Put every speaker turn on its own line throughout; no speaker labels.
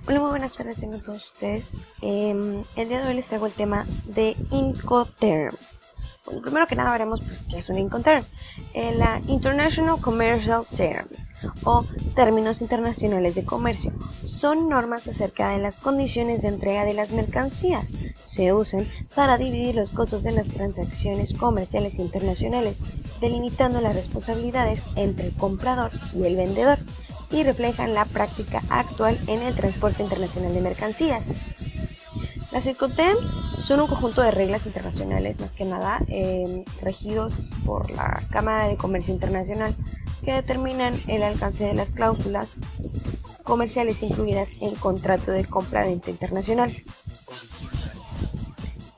Hola, muy buenas tardes a todos ustedes. El día de hoy les traigo el tema de Incoterms. Bueno, primero que nada veremos qué es un Incoterm. La International Commercial Terms o términos internacionales de comercio son normas acerca de las condiciones de entrega de las mercancías. Se usan para dividir los costos de las transacciones comerciales internacionales, delimitando las responsabilidades entre el comprador y el vendedor, y reflejan la práctica actual en el transporte internacional de mercancías. Las Incoterms son un conjunto de reglas internacionales, más que nada regidos por la Cámara de Comercio Internacional, que determinan el alcance de las cláusulas comerciales incluidas en contrato de compra-venta internacional.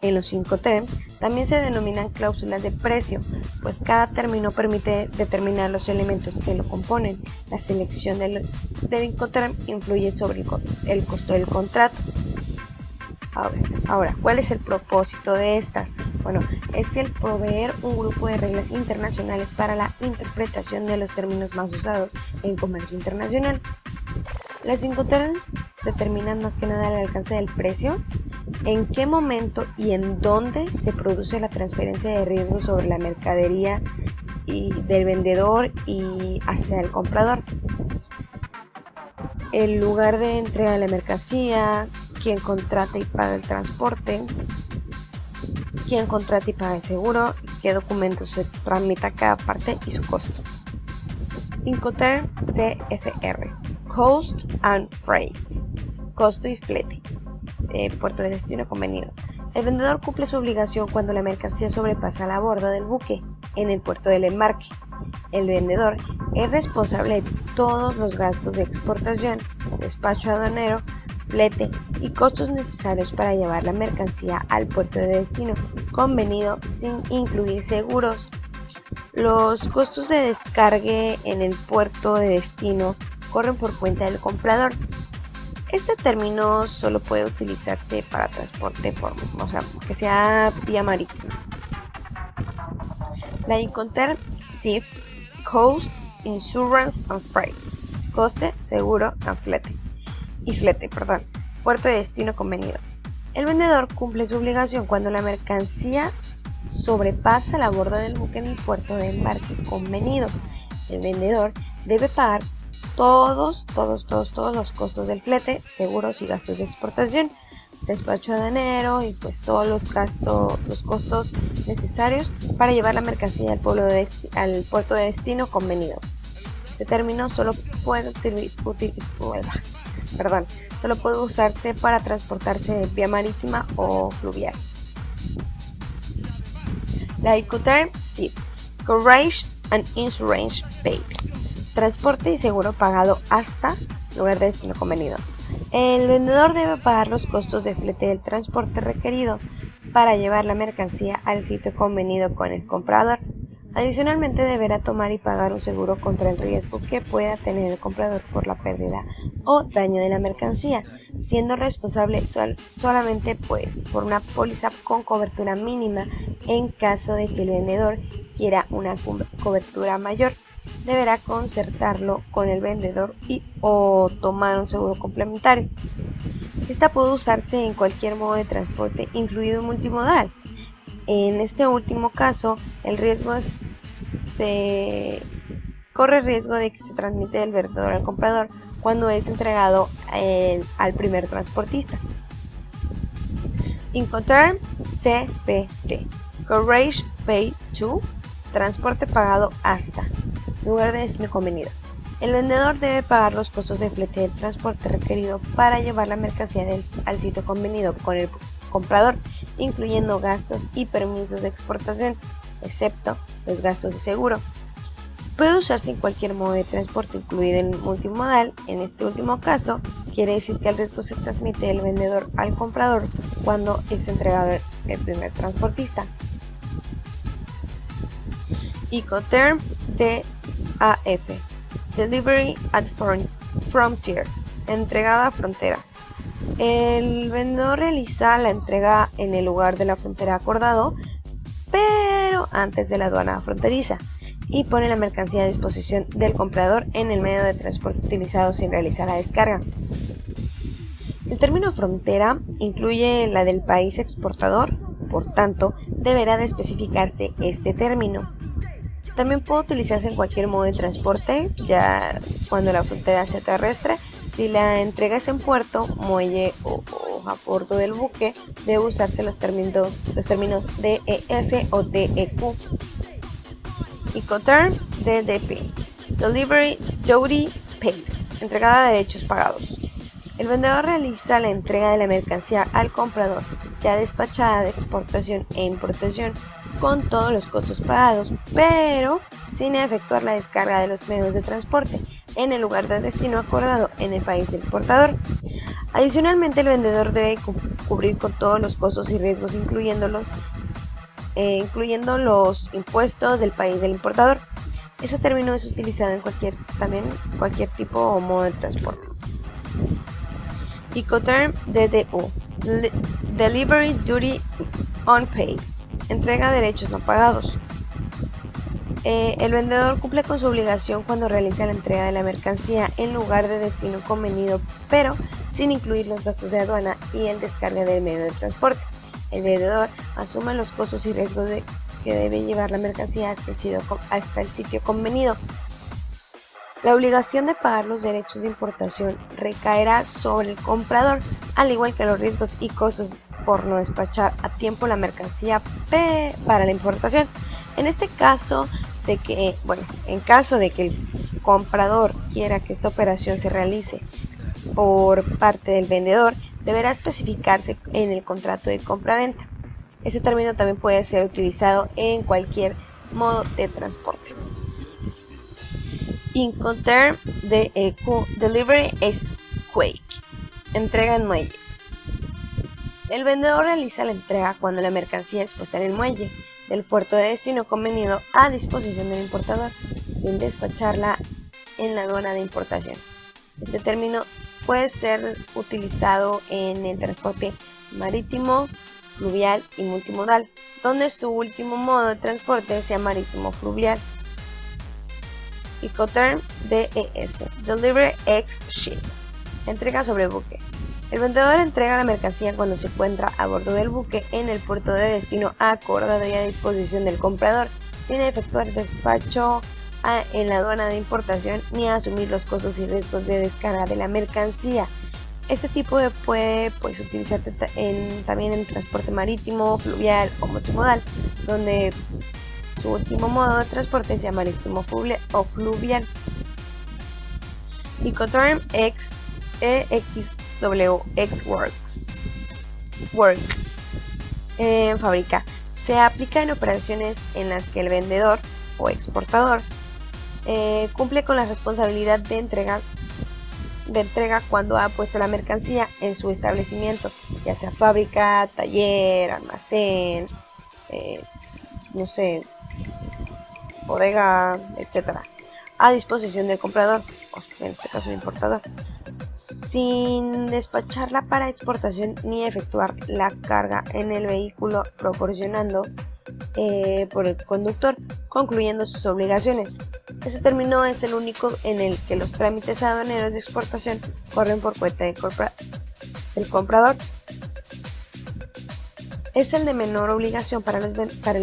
En los Incoterms también se denominan cláusulas de precio, pues cada término permite determinar los elementos que lo componen. La selección del Incoterm influye sobre el costo del contrato. Ahora, ¿cuál es el propósito de estas? Bueno, es el proveer un grupo de reglas internacionales para la interpretación de los términos más usados en comercio internacional. Las Incoterms determinan más que nada el alcance del precio, en qué momento y en dónde se produce la transferencia de riesgo sobre la mercadería y del vendedor y hacia el comprador, el lugar de entrega de la mercancía, quién contrata y paga el transporte, quién contrata y paga el seguro, qué documentos se tramita cada parte y su costo. Incoterm CFR, Cost and Freight, costo y flete. Puerto de destino convenido. El vendedor cumple su obligación cuando la mercancía sobrepasa la borda del buque en el puerto del embarque. El vendedor es responsable de todos los gastos de exportación, despacho aduanero, flete y costos necesarios para llevar la mercancía al puerto de destino convenido, sin incluir seguros. Los costos de descargue en el puerto de destino corren por cuenta del comprador. Este término solo puede utilizarse para transporte que sea vía marítima. La Incoterm CIF, Cost, Insurance and Freight, coste, seguro y flete, puerto de destino convenido. El vendedor cumple su obligación cuando la mercancía sobrepasa la borda del buque en el puerto de embarque convenido. El vendedor debe pagar todos los costos del flete, seguros y gastos de exportación, despacho aduanero y todos los costos necesarios para llevar la mercancía al puerto de destino convenido. Este término solo puede usarse para transportarse vía marítima o fluvial. La Incoterm CIF, Coverage and Insurance Paid, transporte y seguro pagado hasta lugar de destino convenido. El vendedor debe pagar los costos de flete del transporte requerido para llevar la mercancía al sitio convenido con el comprador. Adicionalmente, deberá tomar y pagar un seguro contra el riesgo que pueda tener el comprador por la pérdida o daño de la mercancía, siendo responsable solamente por una póliza con cobertura mínima. En caso de que el vendedor quiera una cobertura mayor, deberá concertarlo con el vendedor o tomar un seguro complementario. Esta puede usarse en cualquier modo de transporte, incluido multimodal. En este último caso, corre riesgo de que se transmite del vendedor al comprador cuando es entregado al primer transportista. Incoterm CPT, Coverage Paid to, transporte pagado hasta lugar de destino convenido. El vendedor debe pagar los costos de flete del transporte requerido para llevar la mercancía al sitio convenido con el comprador, incluyendo gastos y permisos de exportación, excepto los gastos de seguro. Puede usarse en cualquier modo de transporte, incluido el multimodal. En este último caso, quiere decir que el riesgo se transmite del vendedor al comprador cuando es entregado el primer transportista. Incoterm DAF, Delivery at Frontier, entregada a frontera. El vendedor realiza la entrega en el lugar de la frontera acordado, pero antes de la aduana fronteriza, y pone la mercancía a disposición del comprador en el medio de transporte utilizado sin realizar la descarga. El término frontera incluye la del país exportador, por tanto, deberá de especificarse este término. También puede utilizarse en cualquier modo de transporte, ya cuando la frontera sea terrestre. Si la entrega es en puerto, muelle o a bordo del buque, debe usarse los términos DES o DEQ. Incoterm, DDP. Delivery Duty Paid. Entregada de derechos pagados. El vendedor realiza la entrega de la mercancía al comprador, ya despachada de exportación e importación, con todos los costos pagados, pero sin efectuar la descarga de los medios de transporte en el lugar de destino acordado en el país del importador. Adicionalmente, el vendedor debe cubrir con todos los costos y riesgos, incluyendo los impuestos del país del importador. Ese término es utilizado en cualquier tipo o modo de transporte. Incoterm DDU, Delivery Duty Unpaid, entrega de derechos no pagados. El vendedor cumple con su obligación cuando realiza la entrega de la mercancía en lugar de destino convenido, pero sin incluir los gastos de aduana y el descargue del medio de transporte. El vendedor asume los costos y riesgos que debe llevar la mercancía hasta el sitio convenido. La obligación de pagar los derechos de importación recaerá sobre el comprador, al igual que los riesgos y costos por no despachar a tiempo la mercancía para la importación. En caso de que el comprador quiera que esta operación se realice por parte del vendedor, deberá especificarse en el contrato de compraventa. Ese término también puede ser utilizado en cualquier modo de transporte. Incoterm DEQ, Delivery Quake, entrega en muelle. El vendedor realiza la entrega cuando la mercancía es puesta en el muelle del puerto de destino convenido a disposición del importador, sin despacharla en la aduana de importación. Este término puede ser utilizado en el transporte marítimo, fluvial y multimodal, donde su último modo de transporte sea marítimo fluvial. Incoterm DES, Delivery Ex Ship, entrega sobre buque. El vendedor entrega la mercancía cuando se encuentra a bordo del buque en el puerto de destino acordado y a disposición del comprador, sin efectuar despacho en la aduana de importación ni asumir los costos y riesgos de descarga de la mercancía. Este tipo puede utilizarse también en transporte marítimo, fluvial o multimodal, donde su último modo de transporte sea marítimo o fluvial. Incoterm Work en fábrica. Se aplica en operaciones en las que el vendedor o exportador cumple con la responsabilidad de entrega cuando ha puesto la mercancía en su establecimiento, ya sea fábrica, taller, almacén, bodega, etcétera, a disposición del comprador, o en este caso el importador, sin despacharla para exportación ni efectuar la carga en el vehículo proporcionando por el conductor, concluyendo sus obligaciones. Ese término es el único en el que los trámites aduaneros de exportación corren por cuenta del comprador. Es el de menor obligación para el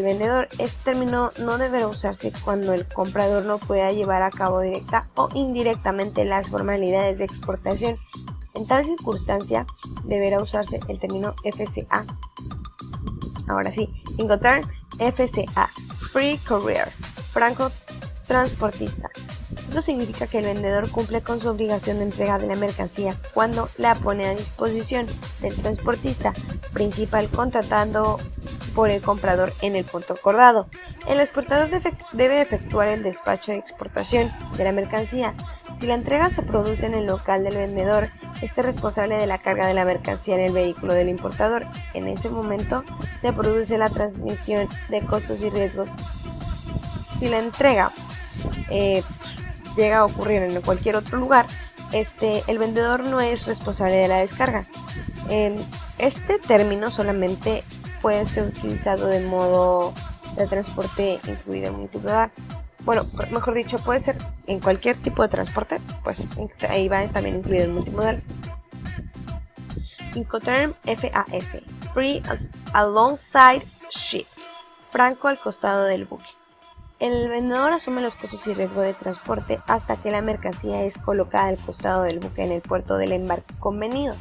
vendedor. Este término no deberá usarse cuando el comprador no pueda llevar a cabo directa o indirectamente las formalidades de exportación. En tal circunstancia deberá usarse el término FCA. Ahora sí, Incoterm FCA, Free Courier, franco transportista. Eso significa que el vendedor cumple con su obligación de entrega de la mercancía cuando la pone a disposición del transportista principal contratado por el comprador en el punto acordado. El exportador debe efectuar el despacho de exportación de la mercancía. Si la entrega se produce en el local del vendedor, este es responsable de la carga de la mercancía en el vehículo del importador. En ese momento se produce la transmisión de costos y riesgos. Si la entrega llega a ocurrir en cualquier otro lugar, el vendedor no es responsable de la descarga. Este término solamente puede ser utilizado de modo de transporte incluido en multimodal. Bueno, mejor dicho, puede ser en cualquier tipo de transporte, pues ahí va también incluido el multimodal. Incoterm FAS, Free Alongside Ship, franco al costado del buque. El vendedor asume los costos y riesgo de transporte hasta que la mercancía es colocada al costado del buque en el puerto del embarque convenido.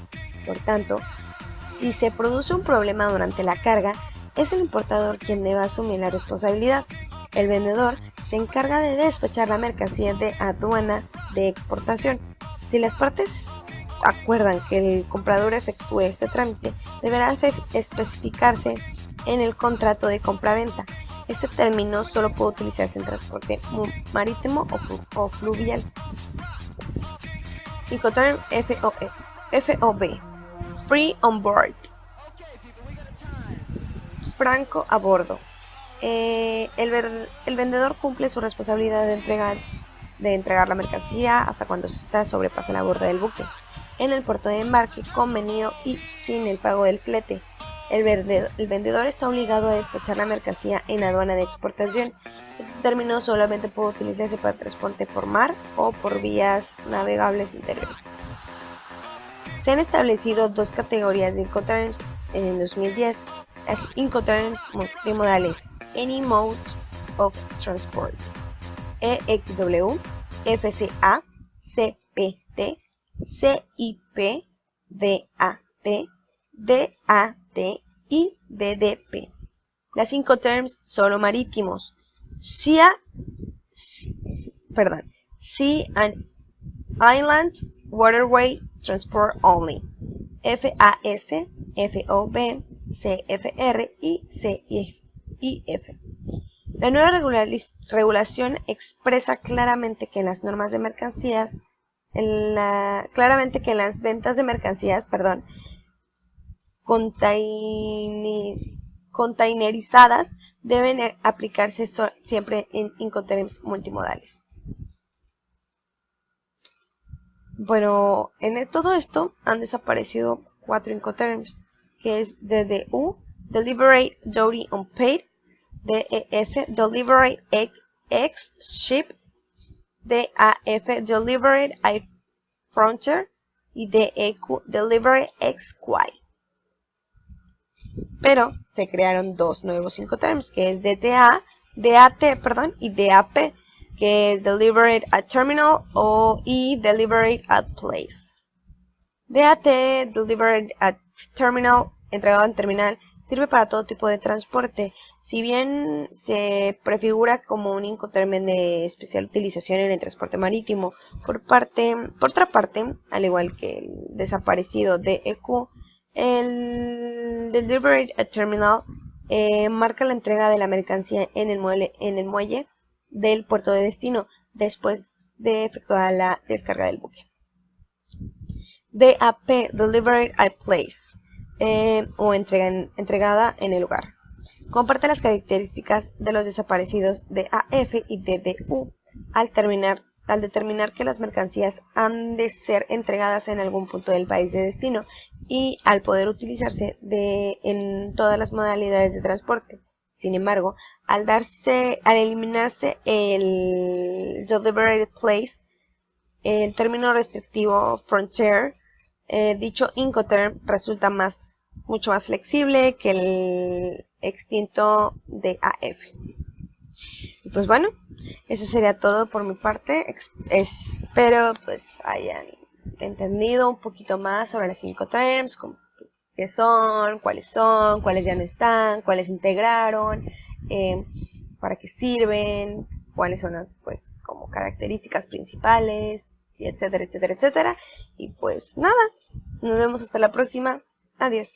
Por tanto, si se produce un problema durante la carga, es el importador quien debe asumir la responsabilidad. El vendedor se encarga de despachar la mercancía de aduana de exportación. Si las partes acuerdan que el comprador efectúe este trámite, deberá especificarse en el contrato de compra-venta. Este término solo puede utilizarse en transporte marítimo o fluvial. Incoterm FOB, Free on Board, franco a bordo. El vendedor cumple su responsabilidad de entregar la mercancía hasta cuando ésta sobrepasa la borda del buque, en el puerto de embarque convenido y sin el pago del flete. El vendedor está obligado a despachar la mercancía en aduana de exportación. Este término solamente puede utilizarse para transporte por mar o por vías navegables interiores. Se han establecido dos categorías de Incoterms en 2010, las Incoterms multimodales, Any Mode of Transport, EXW, FCA, CPT, CIP, DAP, DAT y DDP. Las Incoterms solo marítimos, Sea and Island Waterway Transport Only, FAS, FOB, CFR y CIF. La nueva regulación expresa claramente que en las normas de mercancías, claramente que en las ventas de mercancías, containerizadas deben aplicarse siempre en Incoterms multimodales. Bueno, en todo esto han desaparecido 4 Incoterms, que es DDU, Deliberate Duty Unpaid, DES, Deliberate X Ship, DAF, Deliberate Air Frontier y DEQ, Deliberate X Quay. Pero se crearon dos nuevos Incoterms, que es DAT y DAP, que es Deliberate at Terminal y Deliberate at Place. DAT, Deliberate at Terminal, entregado en terminal, sirve para todo tipo de transporte. Si bien se prefigura como un Incoterm de especial utilización en el transporte marítimo, por otra parte, al igual que el desaparecido DEQ, el Deliberate at Terminal marca la entrega de la mercancía en el muelle del puerto de destino después de efectuar la descarga del buque. DAP, Deliberate at Place, o entregada en el lugar. Comparte las características de los desaparecidos DAF y DDU al determinar que las mercancías han de ser entregadas en algún punto del país de destino y al poder utilizarse en todas las modalidades de transporte. Sin embargo, al eliminarse el Deliberate Place, el término restrictivo Frontier, dicho Incoterm resulta mucho más flexible que el extinto DAF. Y pues bueno, eso sería todo por mi parte. Espero pues hayan entendido un poquito más sobre las Incoterms, qué son, cuáles ya no están, cuáles integraron, para qué sirven, cuáles son las pues como características principales, y etcétera, etcétera, etcétera. Y pues nada, nos vemos hasta la próxima. Adiós.